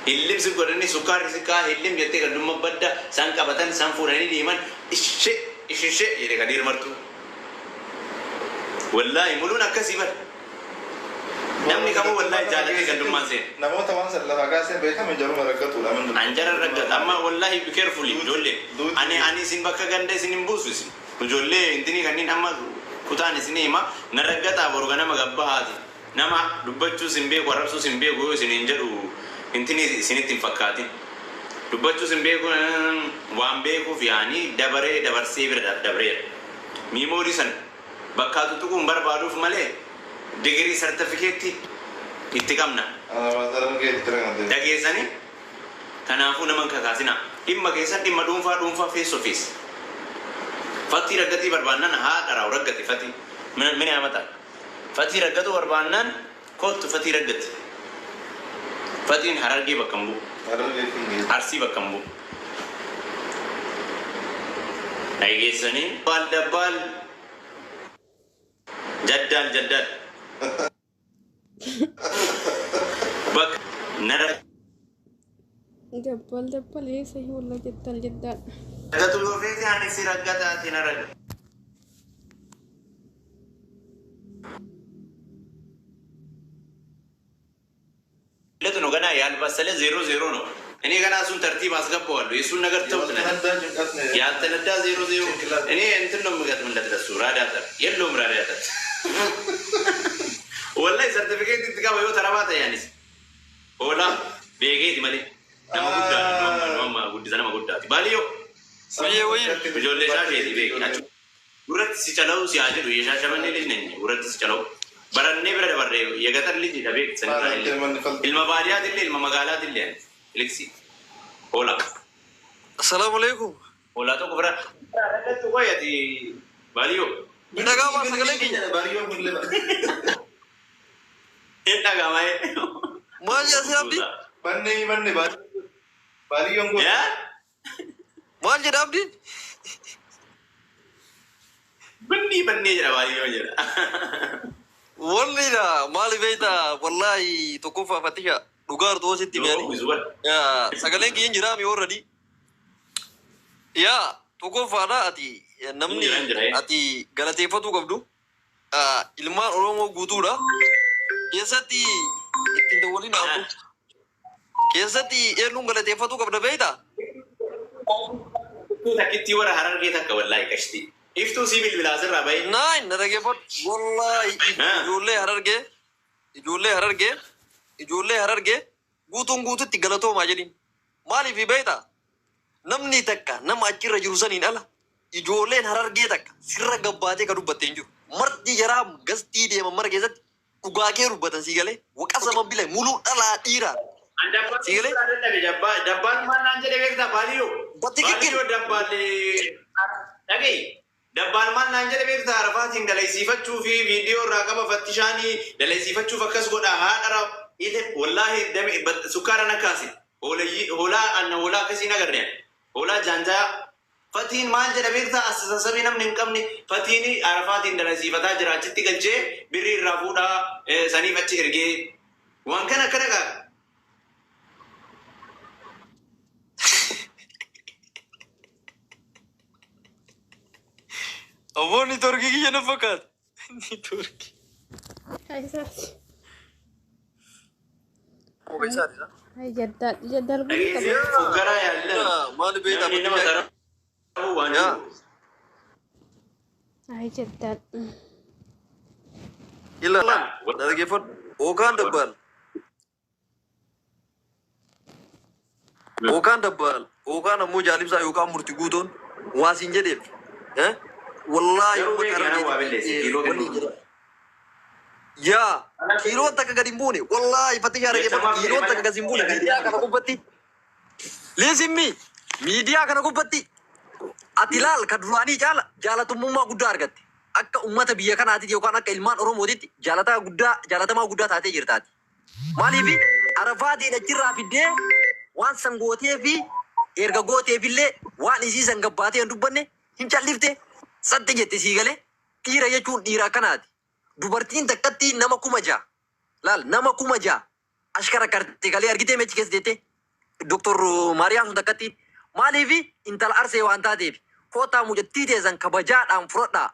hillim si godhani sukkaarri si kaa hillim jettee kan dhumma badda san qabatan san fuudhanii deeman ishee jedhe kan hirmartu wallaahi muluun akkasii bar namni kamuu wallaahi jaalatee kan dhummaan seen namoota waan san lafa kaasee beekame jaruma raggatuudha anjara raggata amma wallaahi be careful ijoollee ani isin bakka ganda isin hin buusu isin ijoollee intini kanneen amma kutaan isin hima na raggataa boru ganama gabbahaati nama dubbachuu sin beeku arrabsuu sin beeku yoo isin hin jedhu intini isinitti hin fakkaatin dubbachuu sin beeku waan beekuuf yaani dabarsee bira dabreera miimoorii san bakkaatu tuquun barbaaduuf malee digirii sartifikeetti itti qabna dhageessanii kanaafuu naman kakaasina dhimma keessan dhimma dhuunfaa face to face fatii raggatii barbaannan haa dharaa'u raggati fatii mini amata fatii raggatu barbaannan kottu fatii raggati fatiin harargee bakka hin bu'u arsii bakka hin bu'u dhageessanii baal dabbaal jaddal bak nara dabbal ये सही बोला जद्दल रगतु लोफे से आने से रगत आती ना रगत ले तो नगना यार बस चले 0-0 नो इन्हें गना सुन तरतीब आसगा पवालो ये सुन नगर तो यार तनदा 0-0 इन्हें इंतन नो मगत मन लगा सूरा डाटर ये लो मरा डाटर والله सर्टिफिकेट इतका वयो तरवाता यानी ओला बेगे थी मले nama guddi sana magudda ati baliyo ijoollee shaasheeti beeki achu duratti si calau si haa jedhu shaashamannee lilneenye duratti si calau barannee bira dabarree yagatar lijidha beeki sanirraa illee ilma baadiyaatillee ilma magaalaatillee iliksi oola assalaamu alaikum oola tokko bira dhadhattu qoy ati baliyo dhagaama sagalee kiyya baliyo mullee dhagaama maal jedhasi abdi banne baliyoon go maal jedha abdiin bannee jedha baliyoon jedha wallina maali beeyta wallahi tokkoffaa fatisha dhugaa ortoositti miyani sagaleen kiyyan jiraami already yaa tokkoffaadha ati namni ati galateeffatu qabdu ilmaan oromoo guutuudha keessatti ittiin dawwaliin hafu keessatti eenyuun galateeffatu qabda beeyta takkitti warra harargee takka wallaahi qashti iftuu sibiil bilaasirraa bahe naayin na dhageeffadhu wallahi ijoollee harargee guutuun guututti galatoomaa jedhin maaliif beeyta namni takka nama achirra jiru saniin ala ijoolleen harargee takka sirra gabbaatee ka dubbattee hin jiru marti jaraa gastii deeman mara keessatti dhugaa kee dubbatan sii galee waqasama bile muluu dhalaa dhiiraa sigale dabbaan maal naan jedhe beektaa baaliyo baaliyo dabbaan maal naan jedhe beektaa arafaatiin dalaysiifachuu fi viidiyoo irraa qaba fattishaanii dalaysiifachuuf akkas godha haadhara ile wallaahi sukkaara nakkaasi hoolaa akkasiin agarre hoolaa jaanjaa fatiin maal jedha beektaa asasabii namni hin qabne fatiin arafaatiin dalaysiifataa jira achitti galchee birrii irraa fuudhaa saniif achi ergee waan kana akka dhagaa Abon ni Turki kiyya na fakkaata. Ni Turki. Isaati. Kuma isaati. Hai jaddal fuggaraa yaalla maali beektaa namni nama tarabuu waan hai jaddal illa dhageeffadhu ookaan ookaan ammoo jaalibsaa yookaan murtii guutoon waasiin jedheef wallahi yaa kiiloon takka gadi hin buune wallahi fatishaa dhageeffadhu kiiloon takka gadi hin buune miidiyaa kana gubbatti liisimmi miidiyaa kana gubbatti ati laal ka duraanii jaalatamummaa guddaa argatte akka ummata biyya kanaatitti yookaan akka ilmaan oromootitti jaalatamaa guddaa taatee jirtaati. Maaliif arafaatiin achirraa fiddee waan san gootee fi erga gooteefillee waan isii san gabbaatee hin dubbanne hin callifte sadde jette sii galee dhiira jechuun dhiira akkanaati. Dubartiin takkatti nama 6,000 laal nama 6,000 ashkara karte galee argitee meechi keessa jettee Doktor Maariyaam sun takkatti maaliifi intala arsee waan taateef kootaa mucattii teessan kabajaadhaan fudhadhaa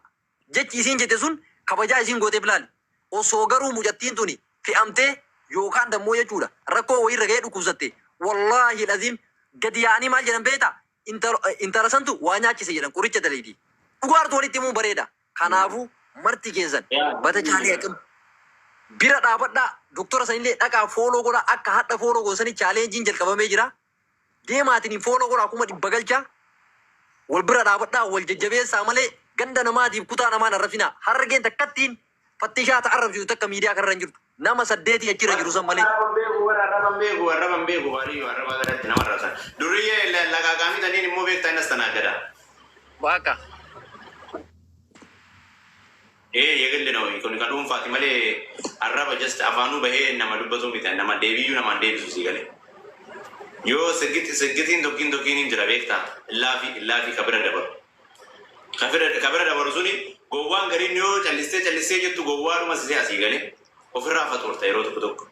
jechi isiin jette sun kabajaa isiin gooteef laali. Osoo garuu mucattiin tuni fe'amtee yookaan dammoo jechuudha rakkoo wayirra ga'ee dhukkubsatte wallaahi laziim gadi yaa'anii maal jedhan beektaa intala santu waa nyaachise jedhan qoricha daleedii. Dhugaartu walitti himuu bareeda. Kanaafuu marti keessan bata caalee haqam bira dhaabadhaa doktora sanillee dhaqaa fooloo godhaa akka hadha fooloo goosanii chaaleenjiin jalqabamee jira. Deemaatiin fooloo godhaa akkuma dhibba galchaa wal bira dhaabadhaa wal jajjabeessaa malee ganda namaatiif kutaa namaan arrabsinaa harreen takkattiin fattishaa ta'a arrabsitu takka miidiyaa kanarra hin jirtu nama 8 achirra jiru san malee. Arraban beeku baay'ee arraba gadatti nama arrabsan duriyyee lagaagaamii taniin immoo beektaa innas tanaadada. Waaqa. Yegalli na kun kan dhuunfaati malee arraba just afaanuu bahee nama dubbatu miti nama deebiyyuu namaan deebisu si galee. Yoo seggitiin tokkiin hin jira beektaa illaafi kabira dabaru. Kabira dabaru suni gowwaan gariin yoo callistee jettu gowwaadhuma sisee asii galee ofirraa faxoorta yeroo tokko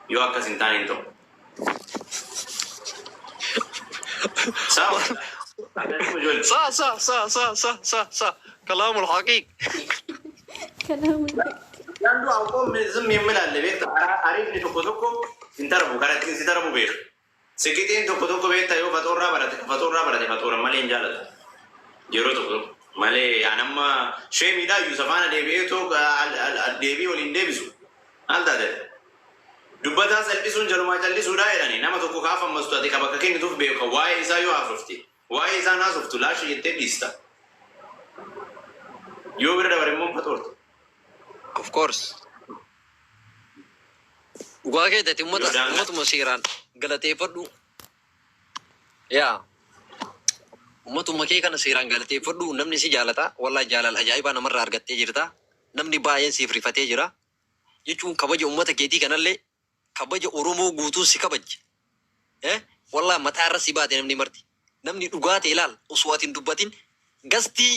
yoo akkas hin taane hin ta'u. Sa kalaamul haqiiq. كلام Yandu aku mezum yemmelalle beekta ariifni tokko hin darbu karatti si darbu beek. Sekitiin tokko beekta yoo faxoorraa barate faxoora malee hin jaalatu. Yeroo tokko malee anamma sheemiidhaa Yuusafaana deebi'eetoo deebii waliin deebisu. Maal taate? Dubbataa salphisuun jalumaa callisuudhaa jedhani nama tokko kaafa ammastu ati bakka kennituuf beeka waa'ee isaa yoo haasofte waa'ee isaa naasoftu laashii jettee dhiista. Yoo bira dabare immoo faxoorta. Of course. Dhugaa keettatti ummatuma seeraan galateeffadhu. Yaa. Ummatuma kee kana seeraan galateeffadhu namni si jaalata. Wallahi jaalala ajaa'ibaa namarraa argattee jirta. Namni baay'een siif rifatee jira. Jechuun kabaja ummata keetii kanallee kabaja Oromoo guutuu si kabaje. Wallahi mataa irra si baate namni marti. Namni dhugaa ta'e ilaal osoo ati hin dubbatin gastii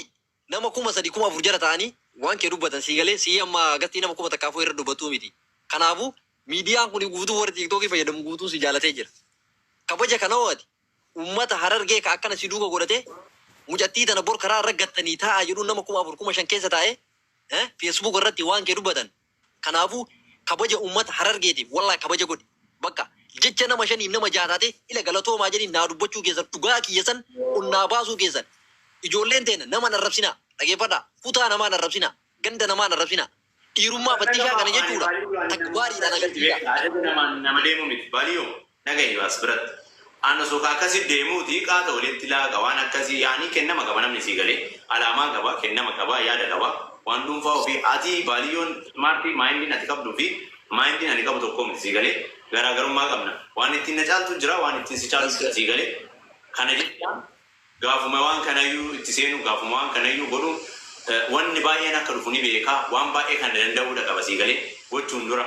nama 3,000 4,000 jara ta'anii waan kee dubbatan si galee si amma gastii nama 1,000 takkaafuu irra dubbatu miti. Kanaafuu miidiyaan kun guutuu warra tiiktookii fayyadamu guutuu si jaalatee jira. Kabaja kana ho'ati ummata Harargee ka akkana si duuka godhatee mucattii tana bor karaa irra gattanii taa'aa jedhuun nama 4,000 5,000 keessa taa'ee feesbuuk irratti waan kee dubbatan. Kanaafuu kabaja ummata Harargeetiif wallahi kabaja godhi bakka jecha nama 5 nama 6 taate ila galatoomaa jedhin naa dubbachuu keessan dhugaa kiyyasan onnaa baasuu keessan. Ijoolleen teena nama narrabsina dhageeffadha kutaa namaa narrabsina ganda namaa narrabsina dhiirummaa fattishaa kana jechuudha takka gaariidhaan agarsiisa. Nama deemu miti baaliyyoo nagayi as biratti ana soka akkasii deemuuti qaata walitti laaqa waan akkasii yaanii kennama qaba namni sii galee alaamaa qaba kennama qaba yaada qaba waan dhuunfaa ofii ati baaliyyoon maartii maayindiin ati qabduu fi maayindiin ani qabu tokko miti sii galee garaagarummaa qabna waan ittiin na caaltu jira waan ittiin si caaltu sii galee kana jecha gaafuma waan kanayyuu itti seenu gaafuma waan kanayyuu godhu wanni baay'een akka dhufu ni beekaa waan baay'ee kan danda'uudha qaba sii galee gochuun dura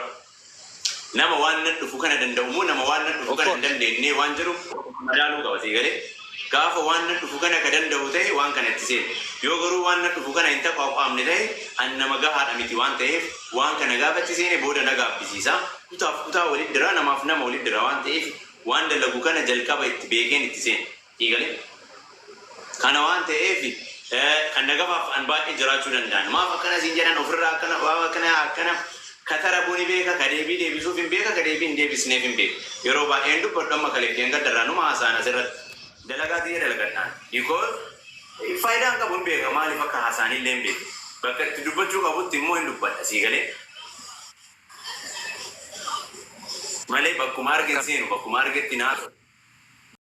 nama waan nan dhufu kana danda'u moo nama waan nan dhufu kana hin dandeenye waan jedhu madaaluu qaba sii galee gaafa waan nan dhufu kana ka danda'u ta'e waan kana itti seenu yoo garuu waan nan dhufu kana hin taqaaqaamne ta'e an nama gahaadha miti waan ta'eef waan kana gaafa itti seene booda na gaabbisiisa kutaa walitti dira namaaf nama walitti dira waan ta'eef waan dalagu kana jalqaba itti beekeen itti seenu sii galee kana waan ta'eef kan nagafaaf an baay'ee jiraachuu danda'an maaf akkana siin jedhan ofirraa akkana waa akkana katara buni beeka ka deebii deebisuuf hin beeka ka deebii hin deebisneef hin beeka yeroo baay'een dubbadhu amma kaleettiin gaddarraa numa haasaan asirratti dalagaa xiyya dalagadhaan because faayidaan qabu hin beeka maaliif akka haasaanillee hin beeka bakka itti dubbachuu qabutti immoo hin dubbadha sii galee malee bakkuma argin seenu bakkuma argetti naatu